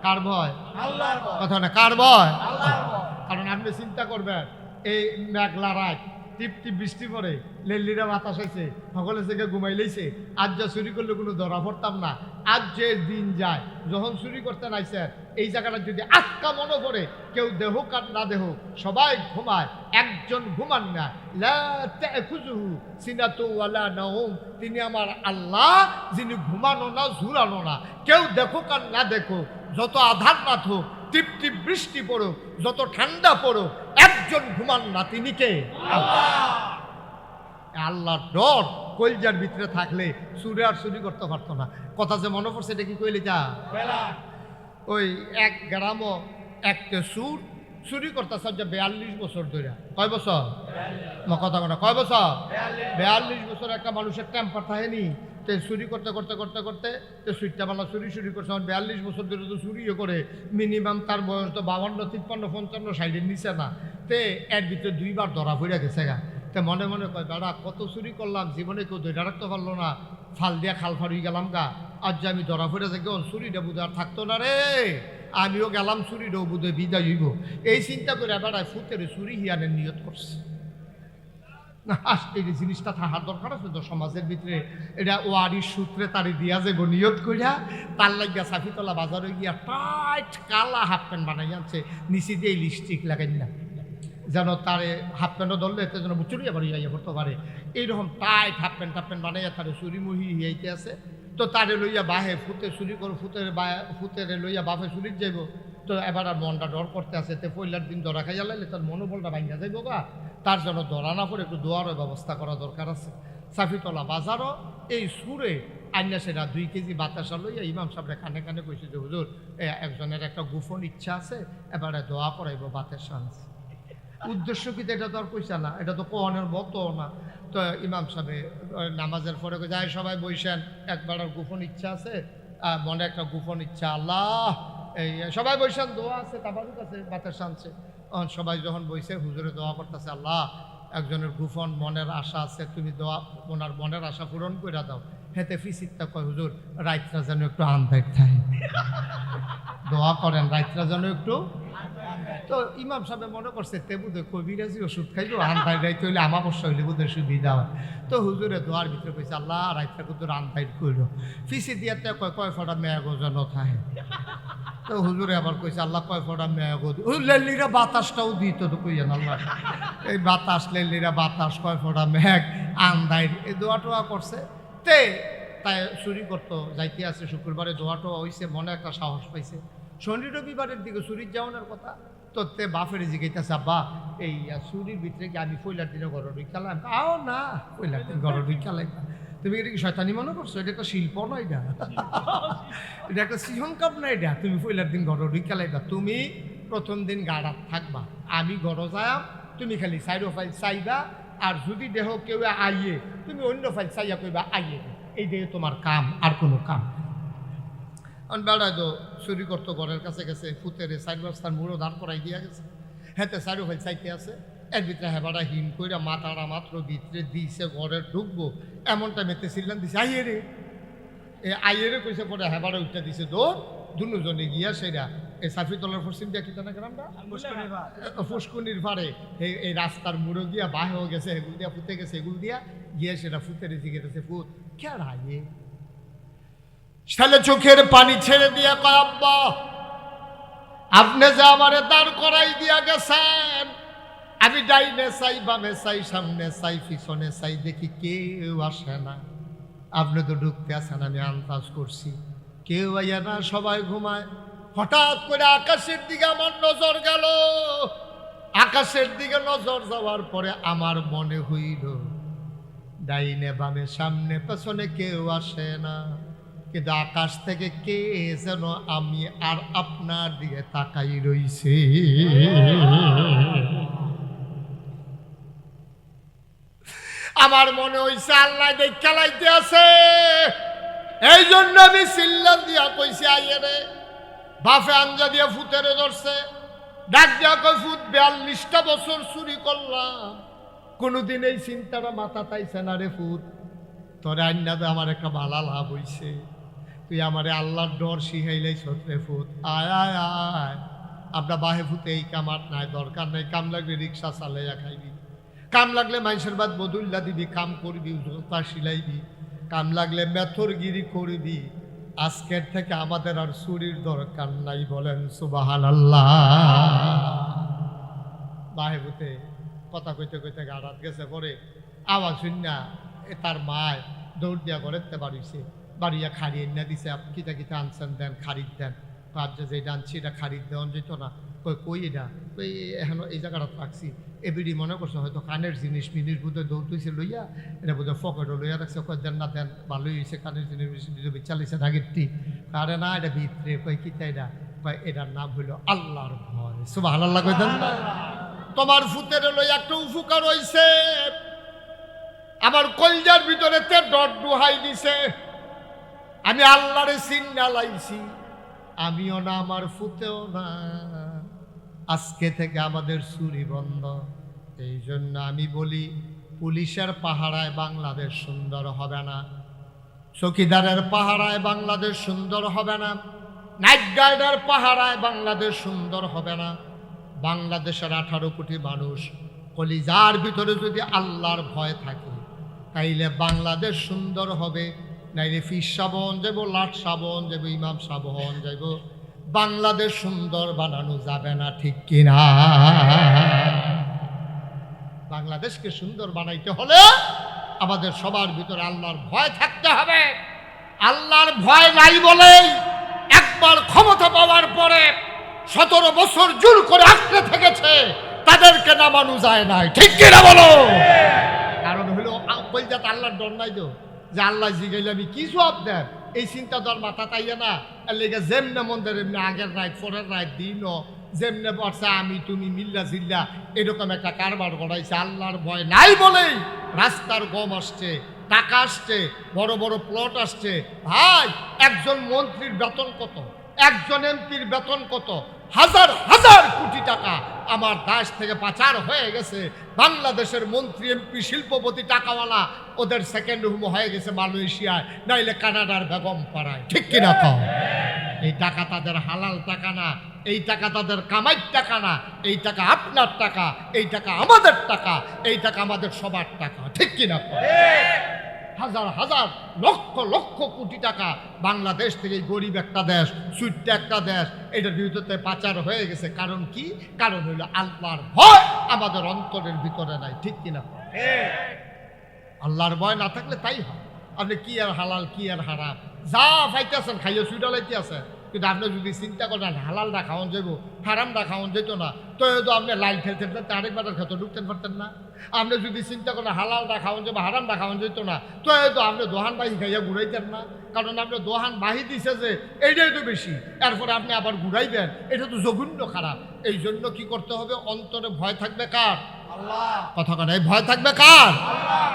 কার ভয়? আল্লাহর ভয়। কথা না, কার ভয়? আল্লাহর ভয়। কারণ আপনি চিন্তা করবেন, এই মেঘলা রাত, টিপ টিপ বৃষ্টি পড়ে, লেল্লিরা বাতাস হয়েছে, সকলে থেকে ঘুমাই লইছে, আজ যা চুরি করলে কোনো ধরা পড়তাম না। আজ যে দিন যায়, যখন চুরি করতে নাইছেন, এই জায়গাটা যদি আটকা মনে করে, কেউ দেহ কার না দেহ, সবাই ঘুমায়, একজন ঘুমান না। লা তাখুযুহু সিনাতুন ওয়ালা নাওম, তিনি আমার আল্লাহ, যিনি ঘুমানো না, ঝুরানো না। কেউ দেখুক আর না দেখুক, যত আধার রাত হোক, টিপ টিপ বৃষ্টি পড়ুক, যত ঠান্ডা পড়ুক, একজন ঘুমান না, তিনি কে? আল্লাহ। আল্লাহর ডর কলজার ভিতরে থাকলে চুরি আর চুরি করতে পারতো না। কথা যে মনে পড়ছে, এটা কি কইলি যা? ওই এক গ্রামও একটা চুরি করতে যে 42 বছর ধরে। কয় বছর? কথা কথা কয় বছর? 42 বছর একটা মানুষের টেম্পার থাকেনি। তো চুরি করতে করতে করতে করতে তো সুইটটা বেলা চুরি করছে। 42 বছর ধরে তো চুরিও করে, মিনিমাম তার বয়স তো 52, 53, 55, 60-এর নিচে না। তে এর ভিতরে 2 বার ধরা পড়ে গেছে গা। তে মনে মনে কয়, বেড়া কত চুরি করলাম, জীবনে কেউ ধরে রাখতে পারলো না, ফাল দিয়া খাল ফাড়ি গেলাম গা। আজ যে আমি ধরা পড়ে যাই, চুরিটা বুধ আর থাকতো না রে, আমিও গেলাম, চুরিটাও বুধে বিদায় হইব। এই চিন্তা করে বেড়ায় ফুতের চুরি হিয়ানের নিয়ত করছে। না, এই জিনিসটা থাকার দরকার আছে তো সমাজের ভিতরে। এটা ওয়ারির সূত্রে তারি দিয়া যাব নিয়ত করিয়া, তার লাগিয়া সাফিতলা বাজারে গিয়া টাইট কালা হাফ প্যান্ট বানাই আনছে, নিচে দিয়ে লিপস্টিক লাগাই না, যেন তারে হাফ প্যান্টও ধরলে এতে যেন চুরি আবার ইয়া করতে পারে। এইরকম টাইট হাফ প্যান্ট বানাইয়া তারে চুরি মুহি হিয়াইতে আছে। তো তারে লইয়া বাহে ফুতে চুরি করো, ফুতেরে লইয়া বাপে চুরির যাইব। তো এবার আর মনটা ডর করতে আছে, তে পয়লার দিন ধরা খাইয়া লাইলে তার মনোবলটা ভাঙ্গা যাইব গা। তার জন্য ধরা না পড়ে একটু দোয়ারও ব্যবস্থা করা দরকার আছে। সাফিতলা বাজারও এই সুরে আইনা সেটা 2 কেজি বাতাসা লইয়া ইমাম সাহেবরা কানে কানে কইছে যে, হুজুর একজনের একটা গোপন ইচ্ছা আছে, এবারে দোয়া করাইব বাতাসা আনছে। উদ্দেশ্য কি এটা তো আর কইসা না, এটা তো কোয়ানের মতো না। তো ইমাম সাহেব নামাজের পরে যায়, সবাই বইসেন, একবার আর গোপন ইচ্ছা আছে, মনে একটা গোপন ইচ্ছা, আল্লাহ এই সবাই বইসেন, দোয়া আছে, তাবারুক আছে, বাতাসা আনছে। সবাই যখন বইছে, হুজুরে দোয়া করতেছে, আল্লাহ একজনের গোপন মনের আশা আছে, তুমি দোয়া ওনার মনের আশা পূরণ করে দাও। হেতে ফিসিকটা কয়, হুজুর রাইতরা যেন একটু আন্দাজ থাকে, দোয়া করেন রাইতরা যেন একটু। তো ইমাম সাহেব মনে করছে তে বুধে কবিরাজি ওষুধ খাইলো, আন্দাজ রাইতে হইলে আমাবস্যা হইলে বুধের সুবিধা হয়। তো হুজুরে দোয়ার ভিতরে কইছে, আল্লাহ রাইতরা কিন্তু আন্দাজ করলো, ফিসি দিয়ে কয় ফটা মেয়াগো যেন থাকে। তো হুজুরে আবার কইছে, আল্লাহ কয় ফটা মেয়াগো, লেল্লিরা বাতাসটাও দিত তো কইয়েন আল্লাহ, এই বাতাস লেল্লিরা বাতাস, কয় ফটা মেঘ আন্দাজ, এই দোয়া টোয়া করছে। তে তাই চুরি করতো যাইতে আছে, শুক্রবারে দোয়া টোয়া হইছে, মনে একটা সাহস পাইছে। শনি রবিবারের দিকে চুরির যাওয়ানোর কথা। তো তে বাপের জিগাইতেছে, আব্বা এই চুরির ভিতরে কি আমি পয়লার দিনে ঘর ঢুকালাম? আও না, পয়লার দিন ঘর ঢুকালাই না। তুমি এটা কি শয়তানি মনে করছো? এটা একটা শিল্প না, এটা এটা একটা সৃজনকাপ না, এটা তুমি পয়লার দিন ঘর ঢুকালাই না। তুমি প্রথম দিন গাড়াত থাকবা, আমি ঘর যাম, তুমি খালি সাইডো ফাইল চাইবা, আর যদি দেহ কেউ আইয়ে তুমি অন্য ফাইল চাইয়া কইবা আইয়ে, এই দিয়ে তোমার কাম, আর কোনো কাম। বেড়ায় তো চুরি করতো, ঘরের কাছে গেছে, ফুতেরে সাইড রাস্তার মুড়ো দাঁড় করাই দিয়া গেছে, হেতে সাইডো ফাইল চাইতে আছে। এর ভিতরে হেবাটা হিম কইরা মাথাটা মাত্র ভিতরে দিছে, ঘরে ঢুকবো এমন টাইমেতে সিল্লান দিছে, আইয়ে রে, আইয়ে রে কইছে। পরে হেবাটা উঠতে দিছে, দৌড় দুজনে গিয়া সেরা এই সাফিতলার পশ্চিম দিয়া কিতা না গ্রামটা ফুসকুনির ভাড়ে এই রাস্তার মুড়ো গিয়া বাহে হয়ে গেছে, এগুল দিয়া ফুতে গেছে, এগুল দিয়া গিয়া সেটা ফুতেরে জিগেছে, ফুত খেড়াইয়ে ছেলে চোখের পানি ছেড়ে দিয়া কয়, আব্বা আপনি যে আমারে দাঁড় করাই দিয়া গেছেন, আমি ডাইনে চাই, বামে চাই, সামনে চাই, পিছনে চাই, দেখি কেউ আসে না। আপনি তো ঢুকতে আসেন, আমি আন্দাজ করছি কেউ আইয়া না, সবাই ঘুমায়। হঠাৎ করে আকাশের দিকে আমার নজর গেল। আকাশের দিকে নজর যাওয়ার পরে আমার মনে হইল ডাইনে বামে সামনে পেছনে কেউ আসে না, কিন্তু আকাশ থেকে কে যেন আমি আর আপনার দিকে তাকাই রইছে। আমার মনে হইছে আল্লাহ দেখ খেলাইতে আছে, এই জন্য আমি সিল্লা দিয়া কইছি আইয়ে রে বাফে আঞ্জা দিয়া ফুতেরে ধরছে ডাক দিয়া কই ফুত 42টা বছর চুরি করলাম কোনোদিন এই চিন্তাটা মাথা তাইছে না রে ফুত তোর আইনাতে আমার একটা ভালো লাভ হইছে তুই আমারে আল্লাহর ডর শিখাইলেই রে ফুত আয় আয় আয় আমরা বাহে ফুতে এই কামার নাই দরকার নাই কাম লাগলে রিক্সা চালাইয়া খাইবি কাম লাগলে মানুষের বাদ বদুল্লা দিবি কাম করবি জোতা সিলাইবি কাম লাগলে মেথরগিরি করবি আজকের থেকে আমাদের আর চুরির দরকার নাই বলেন সুবহানাল্লাহ বাহে ফুতে কথা কইতে কইতে গাড়াত গেছে পরে আওয়াজ শুননা তার মায় দৌড় দিয়া করতে বাড়িছে বাড়িয়া খাড়িয়ে না দিছে কিতা কিতা আনছেন দেন খারিদ দেন যে যেটা আনছি এটা খারিদ দেওয়া যেত না কই এটা ওই এখন এই জায়গাটা রাখছি এবিডি মনে করছে হয়তো কানের জিনিস মিনির বোধহয় দৌড়তেছে লইয়া এটা বোধহয় ফকেটও লইয়া রাখছে কয় দেন না দেন ভালোই হয়েছে কানের জিনিস চালিয়েছে আগেরটি আরে না এটা ভিতরে কয় কিতা এটা কয় এটার নাম হইলো আল্লাহর ভয় সুবহানাল্লাহ কই দেন না তোমার ফুতের লইয়া একটা উপকার হইছে আমার কলজার ভিতরে তে ডট ডুহাই দিছে আমি আল্লাহরে চিন্না লাইছি আমিও না আমার ফুতেও না আজকে থেকে আমাদের চুরি বন্ধ এই জন্য আমি বলি পুলিশের পাহারায় বাংলাদেশ সুন্দর হবে না চৌকিদারের পাহারায় বাংলাদেশ সুন্দর হবে না নাইট গার্ডের পাহারায় বাংলাদেশ সুন্দর হবে না বাংলাদেশের 18 কোটি মানুষ কলিজার ভিতরে যদি আল্লাহর ভয় থাকে তাইলে বাংলাদেশ সুন্দর হবে নাইলে ফিস সাবন যাব লাট সাবন যাব ইমাম সাবন যাব বাংলাদেশ সুন্দর বানানো যাবে না ঠিক কিনা বাংলাদেশকে সুন্দর বানাইতে হলে আমাদের সবার ভিতরে আল্লাহর ভয় থাকতে হবে আল্লাহর ভয় নাই বলেই একবার ক্ষমতা পাওয়ার পরে 17 বছর জোর করে আঁকড়ে থেকেছে তাদেরকে নামানো যায় নাই ঠিক কিনা বলো কারণ হলো কলজাত আল্লাহর ডর নাই তো যে আল্লাহ জিগাইলে আমি কি সব দেন এই চিন্তা দর মাথা তাইয়া না এর লেগে যেমনে মন্দির এমনি আগের রাত পরের রাত দিনও যেমনে বর্ষা আমি তুমি মিল্লা জিল্লা এরকম একটা কারবার গড়াইছে আল্লাহর ভয় নাই বলেই রাস্তার গম আসছে টাকা আসছে বড় বড় প্লট আসছে ভাই একজন মন্ত্রীর বেতন কত একজন এমপির বেতন কত হাজার হাজার কোটি টাকা আমার দেশ থেকে পাচার হয়ে গেছে বাংলাদেশের মন্ত্রী এমপি শিল্পপতি টাকাওয়ালা ওদের সেকেন্ড হোম হয়ে গেছে মালয়েশিয়ায় নাইলে কানাডার বেগম পাড়ায় ঠিক কিনা কও এই টাকা তাদের হালাল টাকা না এই টাকা তাদের কামাইর টাকা না এই টাকা আপনার টাকা এই টাকা আমাদের টাকা এই টাকা আমাদের সবার টাকা ঠিক কিনা কও হাজার হাজার লক্ষ লক্ষ কোটি টাকা বাংলাদেশ থেকে গরিব একটা দেশ সুইট্টা একটা দেশ এটার বিরুদ্ধে পাচার হয়ে গেছে কারণ কি কারণ হইল আল্লাহর ভয় আমাদের অন্তরের ভিতরে নাই ঠিক কিনা আল্লাহর ভয় না থাকলে তাই হয় আপনি কি আর হালাল কি আর হারাম যা পাইতেছেন খাইয়ে সুইটা লাইতে আছেন কিন্তু আপনি যদি চিন্তা করেন হালালটা খাওয়ান যাব হারামটা খাওয়ান যেত না তো আপনি লাইন ফেলতেন আরেকবার খেতে ঢুকতে পারতেন না আপনি যদি চিন্তা করেন হালালটা খাওয়ান যাবো হারামটা খাওয়ান যেত না তো আপনি দোহান বাহি খাইয়া ঘুরাইতেন না কারণ আপনি দোহান বাহি দিছে যে এইটাই তো বেশি এরপরে আপনি আবার ঘুরাইবেন এটা তো জঘন্য খারাপ এই জন্য কি করতে হবে অন্তরে ভয় থাকবে কার আল্লাহ কথা কথা ভয় থাকবে কার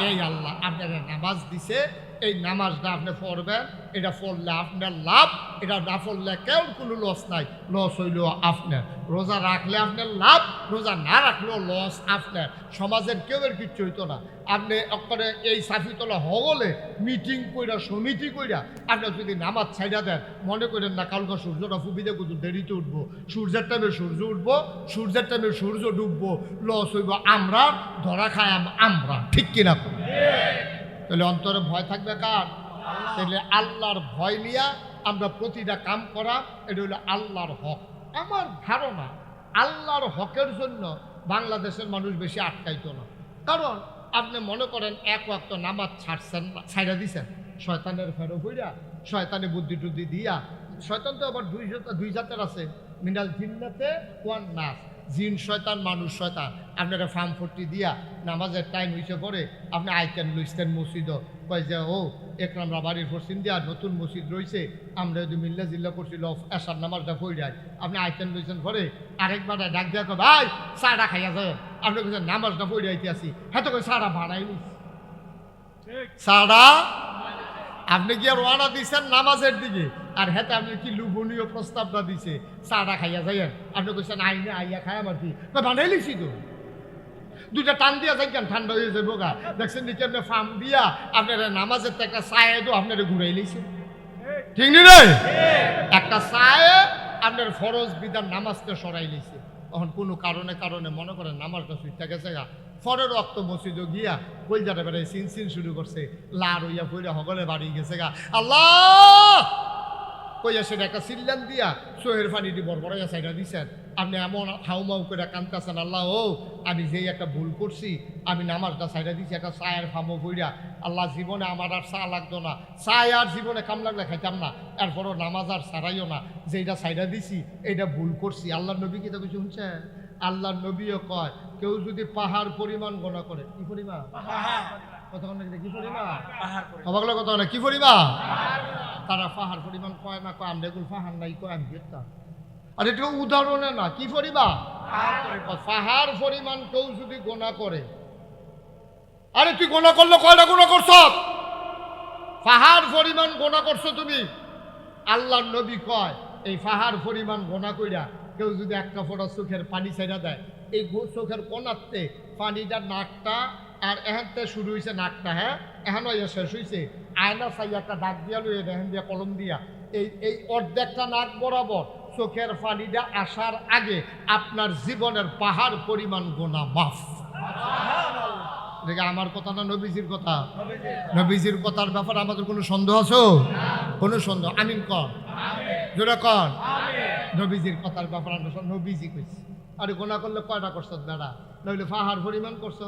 এই আল্লাহ আপনার নামাজ দিছে এই নামাজটা আপনি পড়বেন এটা পড়লে আপনার লাভ এটা না পড়লে কেউ কোনো লস নাই লস হইল আপনার রোজা রাখলে আপনার লাভ রোজা না রাখলেও লস আপনার সমাজের কেউ এর কিচ্ছু হইতো না আপনি করে এই সাফিতলা হগলে মিটিং কইরা সমিতি কইরা আপনার যদি নামাজ ছাইড়া দেন মনে করেন না কালকে সূর্যটা ফুবিতে কত দেরিতে উঠবো সূর্যের টাইমে সূর্য উঠবো সূর্যের টাইমে সূর্য ডুববো লস হইব আমরা ধরা খাই আমরা ঠিক কিনা তাহলে অন্তরে ভয় থাকবে কার তাহলে আল্লাহর ভয় নিয়া আমরা প্রতিটা কাম করা এটা হলো আল্লাহর হক আমার ধারণা আল্লাহর হকের জন্য বাংলাদেশের মানুষ বেশি আটকাইতো না কারণ আপনি মনে করেন এক ওয়াক্ত নামাজ ছাড়ছেন ছাইড়া দিছেন শয়তানের ফেরো হইরা শয়তানে বুদ্ধি টুদ্ধি দিয়া শয়তান তো আবার দুই জাতের আছে মিনাল জিন্নাতে ওয়ান নাস জিন শয়তান মানুষ শয়তান আপনারা ফার্ম 40 দিয়া নামাজের টাইম হইছে পরে আপনি আইতেন লইছেন মসজিদ কয় যে ও একরামরা বাড়ির পশ্চিম দিয়া নতুন মসজিদ রয়েছে আমরা যদি মিল্লা জিল্লা করছিল এসার নামাজটা পড়ে আপনি আইতেন লইছেন পরে আরেকবার ডাক দিয়া কয় ভাই চাটা খাইয়া যায় আপনি বলছেন নামাজটা পড়ে আইতে আসি হ্যাঁ তো কই চাটা ভাড়াই নিস চাটা আপনি কি আর ওয়ানা দিচ্ছেন নামাজের দিকে, আর হেতে আপনি কি লুবনীয় প্রস্তাবটা দিছে চাটা খাইয়া যাইয়েন, আপনি কইছেন আইনে আইয়া খায় আমার কি বানাই লিছি তো, দুইটা টান দিয়া যাইকেন ঠান্ডা হয়ে যাবো গা। দেখছেন নাকি আপনি ফার্ম দিয়া আপনার নামাজের তো একটা চায়ে তো আপনার ঘুরাই লিছে, ঠিক নি রে? একটা চায়ে আপনার ফরজ বিধান নামাজকে সরাই লিছে। তখন কোনো কারণে কারণে মনে করেন নামাজটা সুইটা গেছে গা, ফরের রক্ত মসজিদে গিয়া কইজাটা বেড়াই সিন শুরু করছে, লার হইয়া ফইরা হগলে বাড়ি গেছে গা, আল্লাহ কইয়া সেটা একটা সিল্লান দিয়া সোহের পানিটি বড়বড়াইয়া সাইডা দিছেন। আপনি এমন হাউমাউ করে কান্তাছেন, আল্লাহ ও আমি যেই একটা ভুল করছি, আমি নামাজটা সাইডা দিছি একটা চায়ের ফামো কইরা, আল্লাহ জীবনে আমার আর চা লাগতো না, চায় আর জীবনে কাম লাগলে খাইতাম না, এরপরও নামাজ আর ছাড়াইও না, যেটা সাইডা দিছি এটা ভুল করছি। আল্লাহ নবী কি তো কিছু শুনছে? আল্লাহ নবীও কয় কেউ যদি পাহাড় পরিমাণ গণা করে, কি পরিমাণ? কতক্ষণ কি পরিমাণ? অবাক লাগে কত কি পরিমাণ? তারা পাহাড় পরিমাণ কয় না, কয় আমরা এগুলো পাহাড় নাই, কয় আমি দেখতাম। আর এটা উদাহরণে না, কি পরিমাণ? পাহাড় পরিমাণ কেউ যদি গোনা করে, আরে তুই গোনা করলে কয়টা গোনা করছ? পাহাড় পরিমাণ গোনা করছো তুমি। আল্লাহর নবী কয় এই পাহাড় পরিমাণ গোনা কইরা কেউ যদি একটা ফোঁটা চোখের পানি ছাইড়া দেয়, এই চোখের কোনাতে পানিটা নাকটা আর এখানতে শুরু হয়েছে নাকটা, হ্যাঁ এখানে শেষ হয়েছে, আয়না চাই একটা দাগ দিয়া লইয়া এখান দিয়া কলম দিয়া এই অর্ধেকটা নাক বরাবর চোখের পানিটা আসার আগে আপনার জীবনের পাহাড় পরিমাণ গোনা মাফ। দেখে আমার কথা না নবীজির কথা? নবীজির কথার ব্যাপারে আমাদের কোনো সন্দেহ আছে? কোনো সন্দেহ? আমিন কর, জোরে কর। নবীজির কথার ব্যাপারে নবীজি কইছে, আরে গোনা করলে কয়টা করছ দাদা? নইলে পাহাড় পরিমাণ করছ।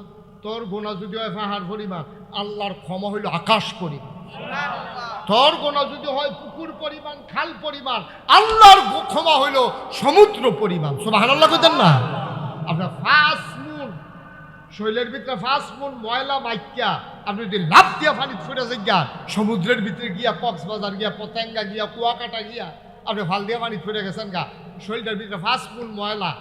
তোর গোনা যদি হয় পাহাড় পরিমাণ, আল্লাহর ক্ষমা হইল আকাশ পরিমাণ। তোর গোনা যদি হয় পুকুর পরিমাণ, খাল পরিমাণ, আল্লাহর ক্ষমা হইল সমুদ্র পরিমাণ। সুবহানাল্লাহ কইতেন না? আপনার ফার্স্ট মুন শৈলের ভিতরে ফার্স্ট মুন ময়লা মাইকা আপনি যদি লাভ দিয়া পানি ছুটে যান, সমুদ্রের ভিতরে গিয়া কক্সবাজার গিয়া পতেঙ্গা গিয়া কুয়াকাটা গিয়া আপনি ফাল দিয়া পানি ছুটে গেছেন গা, শৈলটার ভিতরে ফার্স্ট মুন ময়লা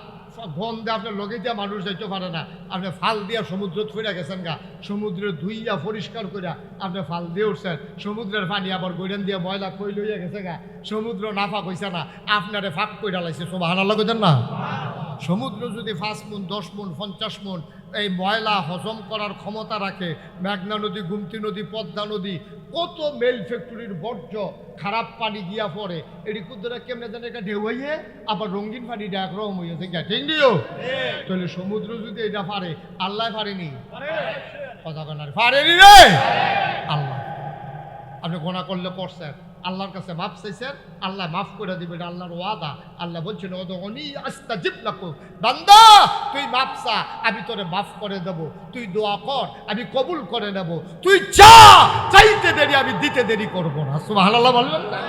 গন্ধে আপনার লগে দিয়া মানুষ যাইতে পারে না, আপনি ফাল দিয়া সমুদ্র ছুটে গেছেন গা, সমুদ্রে ধুইয়া পরিষ্কার করিয়া আপনি ফাল দিয়ে উঠছেন, সমুদ্রের পানি আবার গৈরান দিয়া ময়লা কই লইয়া গেছে গা, সমুদ্র নাফা কইছে না, আপনারে ফাঁক কইরা লাইছে। সুবহানাল্লাহ কইতেন না? সমুদ্র যদি 5 মণ 10 মণ 50 মণ এই ময়লা হজম করার ক্ষমতা রাখে, মেঘনা নদী, গুমতি নদী, পদ্মা নদী, কত মেল ফ্যাক্টরির বর্জ্য খারাপ পানি গিয়া পড়ে, এটি কুদ্দরা কেমনে জানে এটা ঢেউ হইয়ে আবার রঙিন পানিটা একরকম হইয়াছে, ঠিক নিও? তাহলে সমুদ্র যদি এটা পারে, আল্লাহ পারেনি? কথা কনার পারেনি রে আল্লাহ। আপনি গোনা করলে করছেন, আল্লাহর কাছে মাফ চাইছেন, আল্লাহ মাফ করে দিবে, এটা আল্লাহর ওয়াদা। আল্লাহ বলছেন ওদউনি আস্তাজিব লাকুম, বান্দা তুই মাফ চা, আমি তোরে মাফ করে দেব, তুই দোয়া কর, আমি কবুল করে নেব, তুই চা, চাইতে দেরি আমি দিতে দেরি করব না। সুবহানাল্লাহ বলবেন না?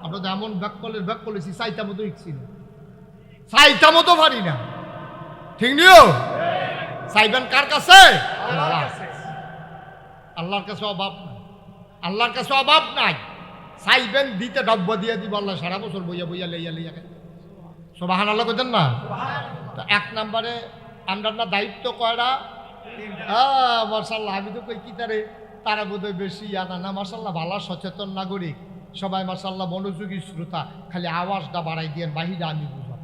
আমরা তো এমন ব্যাক করেছি চাইতা মতো ইচ্ছি না, চাইতা মতো পারি না, ঠিক নিও? চাইবেন কার কাছে? আল্লাহর কাছে অভাব নাই, আল্লাহর কাছে অভাব নাই। চাইবেন দিতে ডাব্বা দিয়ে দিব, আল্লাহ সারা বছর বইয়া বইয়া লইয়া লইয়া। সুবহানাল্লাহ কইতেন না? তো 1 নম্বরে আমরা না দায়িত্ব কয়টা? মাশাআল্লাহ, আমি তো কই কি তারা বোধহয় বেশি জানা না। মাশাআল্লাহ, ভালো সচেতন নাগরিক সবাই, মাশাআল্লাহ মনোযোগী শ্রোতা, খালি আওয়াজটা বাড়াই দিয়েন, বাহিরে আমি বুঝাম।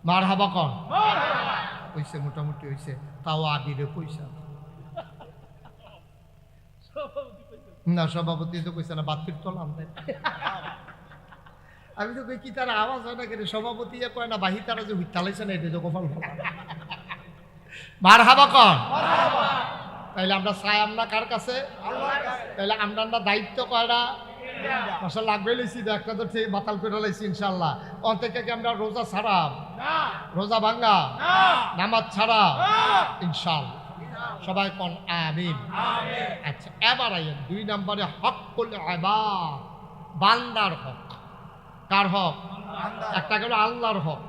মারহাবা কর, হইছে মোটামুটি হইছে, তাও আবিরে পয়সা না, সভাপতি তো কইছে না, বাতির তলাম। আমি তো কই কি তারা আওয়াজ হয় না কেন? সভাপতি কয় না, বাহি তারা যে হুইতালাইছে না, এটা তো কপাল ভালো। মারহাবা কর। তাইলে আমরা চাইম না কার কাছে? তাইলে আমরা দায়িত্ব কয়টা? মাশাআল্লাহ লাগবে লইছি, একটা তো ঠিক বাতাল করে লাইছি ইনশাআল্লাহ। অন্তকে কি আমরা রোজা ছাড়াম? রোজা ভাঙ্গা, নামাজ ছাড়া ইনশাআল্লাহ। সবাই কোন আমিন। আচ্ছা, এবার আইয়েন 2 নম্বরে হকুল ইবাদ, বান্দার হক। কার হক? একটা গেল আল্লাহর হক।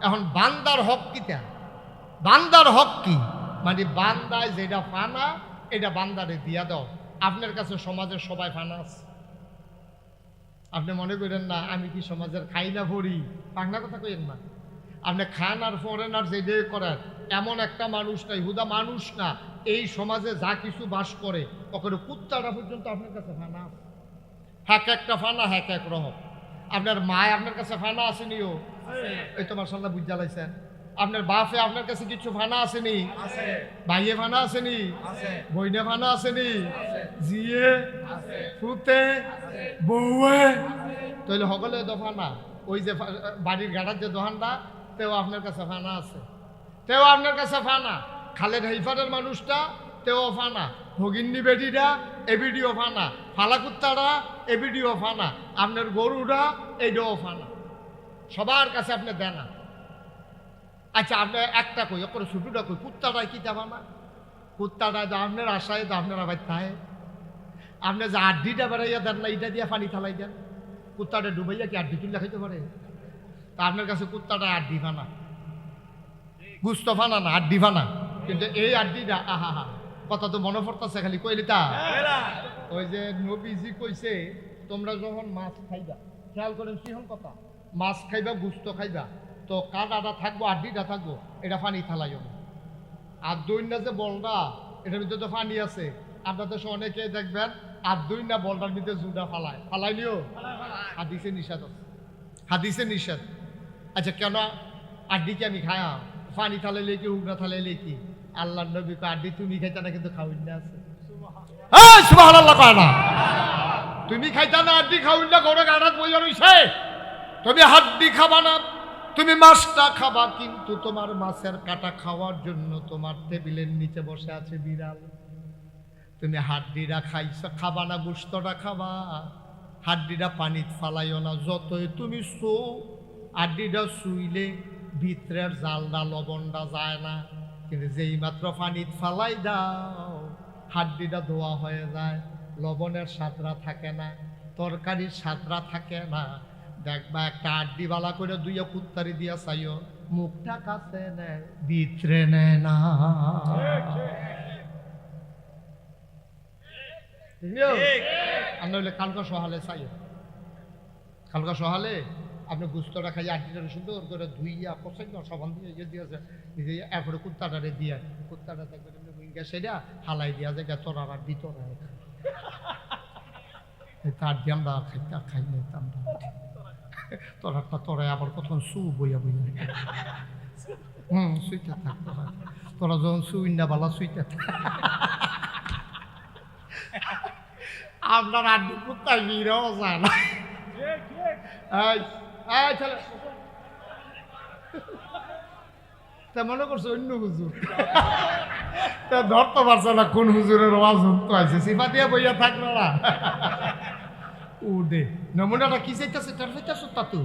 এখন বান্দার হক কিটা? বান্দার হক কি? মানে বান্দায় যেটা ফানা এটা বান্দারে দিয়া দাও। আপনার কাছে সমাজের সবাই ফানা আছে, আপনি মনে করেন না আমি কি সমাজের খাই না ভরি, পাংনা কথা কইেন না। আপনি খান আর পড়েন আর যেটাই করেন, এমন একটা মানুষ নাই, হুদা মানুষ না, এই সমাজে যা কিছু বাস করে ওখানে কুত্তাটা পর্যন্ত আপনার কাছে ফানা আছে। হ্যাক একটা ফানা হ্যাক এক রকম। আপনার মায় আপনার কাছে ফানা আসেনিও, এই তো মাশাআল্লাহ বুঝা লাইছেন। আপনার বাপে আপনার কাছে কিছু ফানা আসেনি, ভাইয়ে ফানা আসেনি, বইনে ফানা আসেনি, জিয়ে ফুতে বউয়ে, তাহলে সকলে তো ফানা। ওই যে বাড়ির গাড়ার যে দোকানটা, তেও আপনার কাছে ফানা আছে, তেও আপনার কাছে ফানা। খালেদ হেইফারের মানুষটা তেও ফানা, ভগিন্নি বেডিরা এবিডিও ফানা, ফালা কুত্তারা এবিডিও ফানা, আপনার গরুরা এইটাও ফানা। সবার কাছে আপনি দেন না। আচ্ছা আপনি একটা কই করে ছুটুটা কই, কুত্তাটাই কি যাবা না? কুত্তাটা তো আপনার আশায় তো আপনার আবার তাই আপনি যে আড্ডিটা বেড়াইয়া দেন না, এটা দিয়ে পানি থালাই দেন। কুত্তাটা ডুবাইয়া কি আড্ডি তুললে খাইতে পারে? তা আপনার কাছে কুত্তাটা আড্ডি ফানা, গুস্ত ফানা না, আড্ডি ফানা। কিন্তু এই আড্ডিটা আহা হা, কথা তো মনে পড়তেছে খালি কইলি তা। ওই যে নবীজি কইছে তোমরা যখন মাছ খাইবা, খেয়াল করেন সিহন কথা, মাছ খাইবা গুস্ত খাইবা তো কাটাটা থাকবো আড্ডিটা থাকবো, এটা পানি থালাইও না। আর দৈন্যা যে বলটা এটার ভিতরে তো পানি আছে, আপনাদের অনেকে দেখবেন আর দৈন্যা বলটার ভিতরে জুটা ফালাইনিও, হাদিসে নিষেধ আছে, হাদিসে নিষেধ। আচ্ছা কেন আড্ডিকে আমি খায়া পানি থালাইলে কি উগনা থালাইলে কি? আল্লাহ নবী কয় আড্ডি তুমি খাইতা না কিন্তু খাওয়াইনা আছে। সুবহানাল্লাহ কয় না, তুমি খাইতা না আড্ডি খাওয়াইনা, ঘরে গাড়াত বইয়া রইছে, তুমি হাড্ডি খাবা না, তুমি মাছটা খাবা, কিন্তু তোমার মাছের কাটা খাওয়ার জন্য তোমার টেবিলের নিচে বসে আছে বিড়াল। তুমি হাড্ডিটা খাইছো খাবা না, গোশতটা খাবা, হাড্ডিটা পানিত ফালাইও না। যতই তুমি শো হাড্ডিটা শুইলে ভিতরের জালটা লবণটা যায় না, কিন্তু যেই মাত্র পানিত ফালাই দাও হাড্ডিটা ধোয়া হয়ে যায়, লবণের স্বাদরা থাকে না, তরকারির স্বাদরা থাকে না। দেখবা একটা আড্ডি বালা করে দুইয়া কুত্তারি দিয়া চাইও, মুখটা কাছে নেয় ভিতরে নেয় না। নইলে কালকা সহালে চাইও, কালকা সহালে আপনি গুস্তটা খাই আড্ডিটা সুন্দর করে ধুইয়া কষাই সাবান দিয়ে ইয়ে দিয়েছে, এরপরে কুত্তাটারে দিয়ে কুত্তাটা দেখবে সেটা হালাই দিয়া যায় তোরার আড্ডি তোরা তার দিয়ে আমরা খাই নিতাম। তোরাটা তোরাই আবার প্রথম সু বইয়া বইয়া সুইতে থাক, তোরা যখন সুইন্ডা বালা সুইতে থাক। আপনার আড্ডি কুত্তায় বিরাও যায় না। মনে করছো অন্য হুজুর ধরতে পারছে না কোন হুজুরের ওয়াজ হুক্ত আছে, সিফা দিয়ে বইয়া থাকলো না। উদে নমুনাটা কি চাইতেছে তার চাইতেছ তা তো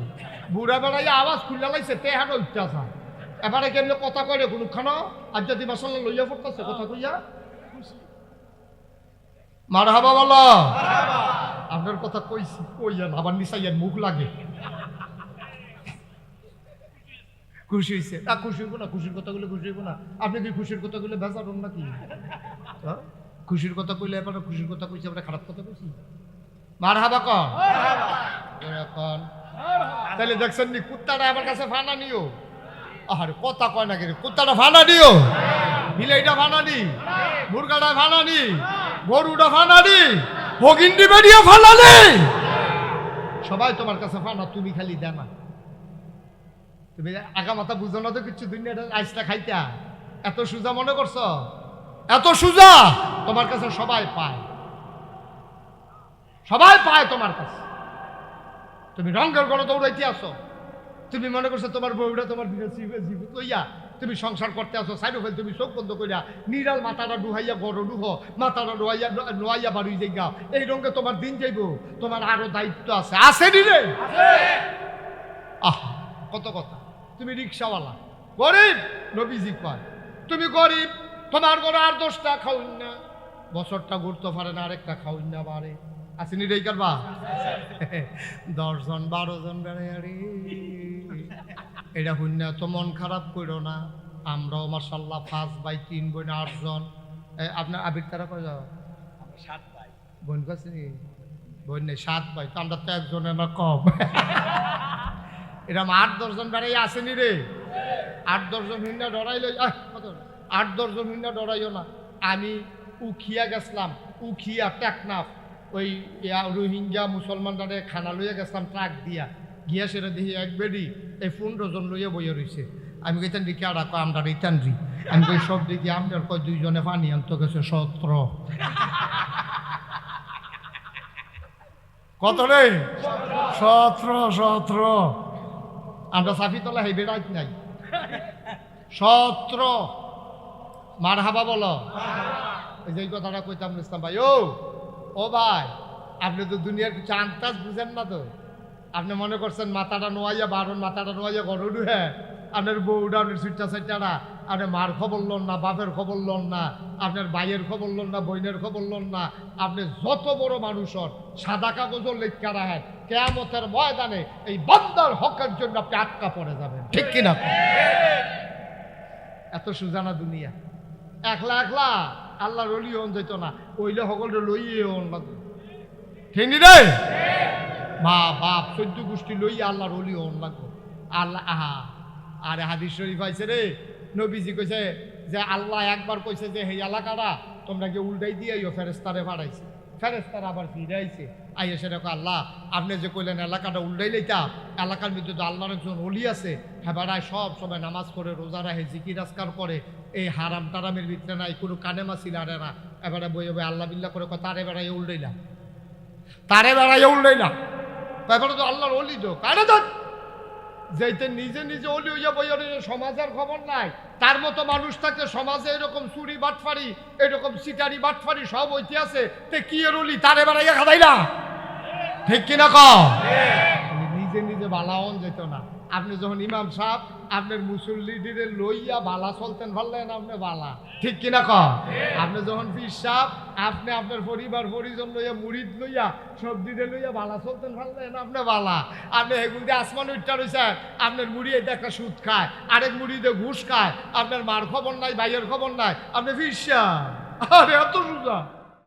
বুড়া বেড়াইয়া আওয়াজ খুললা লাইছে তে হানো ইচ্ছা এবারে কেমনে কথা কয় কোনখানো, আর যদি মাসাল্লাহ লইয়া পড়তেছে কথা কইয়া মারহাবা বলো। আপনার কথা কইছি কইয়ান আবার নিচাইয়ান মুখ লাগে। খুশি হয়েছে তা খুশি হইব না, খুশির কথা কইলে খুশি হইব না। আপনি কি খুশির কথা কইলে বেজার নাকি? খুশির কথা কইলে এবার খুশির কথা কইছি, আমরা খারাপ কথা কইছি? মারহাবা কন এখন। তাহলে দেখছেন নি কুত্তাটা আমার কাছে ফানা নিও, আরে কথা কয় না কেন? কুত্তাটা ফানা দিও, বিলেইটা ফানা দি, মুরগাটা ফানা দি, গরুটা ফানা দি, হগিন্ডি বেরিয়ে ফানা দি, সবাই তোমার কাছে ফানা, তুমি খালি দেনা। তুমি আগা মাথা বুঝো না তো কিছু, দুনিয়াটা আইসটা খাইতা এত সুজা মনে করছো? এত সুজা তোমার কাছে সবাই পায়, সবাই পায় তোমার কাছে। তুমি রঙের গড়ে দৌড়াইতে আসো, তুমি মনে করছো তোমার বউটা তোমার জীবিত লইয়া তুমি সংসার করতে আসো, সাইডো ফেল তুমি চোখ বন্ধ করিয়া নিরাল মাথাটা ডুহাইয়া গড় ডুহ, মাথাটা নোয়াইয়া বাড়ি যাইগা, এই রঙে তোমার দিন যাইব। তোমার আরো দায়িত্ব আছে, আছে নি রে? আহ কত কথা। তুমি রিক্সাওয়ালা গরিব, নবীজি কয় তুমি গরিব, তোমার ঘরে আর 10টা খাওয়াই না, বছরটা ঘুরতে পারে না, আরেকটা খাওয়াই না বাড়ে, আসেনি রে করবা 10 জন 12 জন বেড়াইয়ারি। এটা হইনা তো মন খারাপ করো না, আমরাও মাশাআল্লাহ 5 ভাই 3 বোন 8 জন। আপনার আবির তারা কয় যাও? 7 ভাই। বোন কাছে বোন নেই, 7 ভাই, তো আমরা তো একজনের না কম। এরকম 8-10 জন বেড়াই আসেনি রে? 8-10 জন হিন্দা ডরাইলে 8-10 জন হিন্দা ডরাইও না। আমি উখিয়া গেছিলাম, উখিয়া টেকনাফ, ওই রোহিঙ্গা মুসলমানরা খানা লইয়া গেছিলাম ট্রাক দিয়া গিয়া সেটা দেখি এক বেডি এই 15 জন লইয়া বইয়া রয়েছে। আমি কইতাম রি কেডা কয় আমরা রিটার্ন রি। আমি কই সব দেখি আপনার কয় 2 জনে পানি আনতে গেছে 17। কত রে? 17। আমরা সাফিতলা হেই বেড়াইত নাই। 17 মার হাবা বলো। এই যে কথাটা কইতাম ইসলাম ভাই, ও ভাই আপনি তো দুনিয়ার কিছু আন্তাজ বুঝেন না তো। আপনি মনে করছেন মাথাটা নোয়াইয়া বারণ মাথাটা নোয়াইয়া গরু হ্যাঁ আপনার বউটা আপনার সুইটা সাইটারা আপনার মার খবর লন না, বাপের খবর লন না, আপনার ভাইয়ের খবর লন না, বোনের খবর লন না। আপনি যত বড় মানুষ হন সাদা কাগজও লেখা রাখেন, কিয়ামতের ময়দানে এই বান্দার হকের জন্য আপনি আটকা পড়ে যাবেন। ঠিক কিনা? এত সুজানা দুনিয়া। একলা একলা আল্লাহর ওলি হন যেত না, ওইলে সকলরে লইয়ে হন লাগবে। ঠিক নি রে? মা বাপ 14 গোষ্ঠী লইয়া আল্লাহর ওলি হন লাগবে। আল্লাহ আহা আরে হাদিস শরীফ আইছে রে, নবীজি কইছে যে আল্লাহ একবার কইছে যে এই এলাকাটা তোমরা কি উল্টাই দিয়েও ফেরেস্তারে পাঠাইছে। ফেরেস্তারা আবার ফিরে আইছে, আইয়া সেটা আল্লাহ আপনি যে কইলেন এলাকাটা উল্টাই লইতা, এলাকার মধ্যে তো আল্লাহর একজন ওলি আছে, হ্যাঁ বেড়ায় সব সময় নামাজ পড়ে রোজা রাখে জিকির আজকার করে, এই হারাম টারামের ভিতরে নাই কোনো কানে মাসি লাড়ে না, এবারে বইয়ে বই আল্লাহ বিল্লাহ করে তারে বেড়াইয়া উল্টাইলা, তারে বেড়াইয়া উল্টাইলা। এবারে তো আল্লাহর ওলি তো কারে তো যেতে নিজে নিজে অলি হইয়া বইয়া সমাজের খবর নাই, তার মতো মানুষ থাকে সমাজে এরকম চুরি বাটফারি এরকম সিটারি বাটফারি সব হইতে আছে, তে কি এর অলি তারে বেড়াইয়া খাদাই না। ঠিক কিনা ক? নিজে নিজে বালা হন যেত না। আপনি যখন ইমাম সাহেব আপনার মুসল্লিদের লইয়া বালা চলতেন ভাললেন আপনি বালা। ঠিক কিনা ক? আপনি যখন পীর সাহেব আপনি আপনার পরিবার পরিজন লইয়া মুরিদ লইয়া সবজিদের লইয়া বালা চলতেন ভাললেন আপনি বালা। আপনি এগুলো দিয়ে আসমান উঠটা রয়েছেন, আপনার মুড়ি এটা একটা সুদ খায়, আরেক মুড়িতে ঘুষ খায়, আপনার মার খবর নাই, ভাইয়ের খবর নাই, আপনি পীর সাহেব। আরে এত সুজা।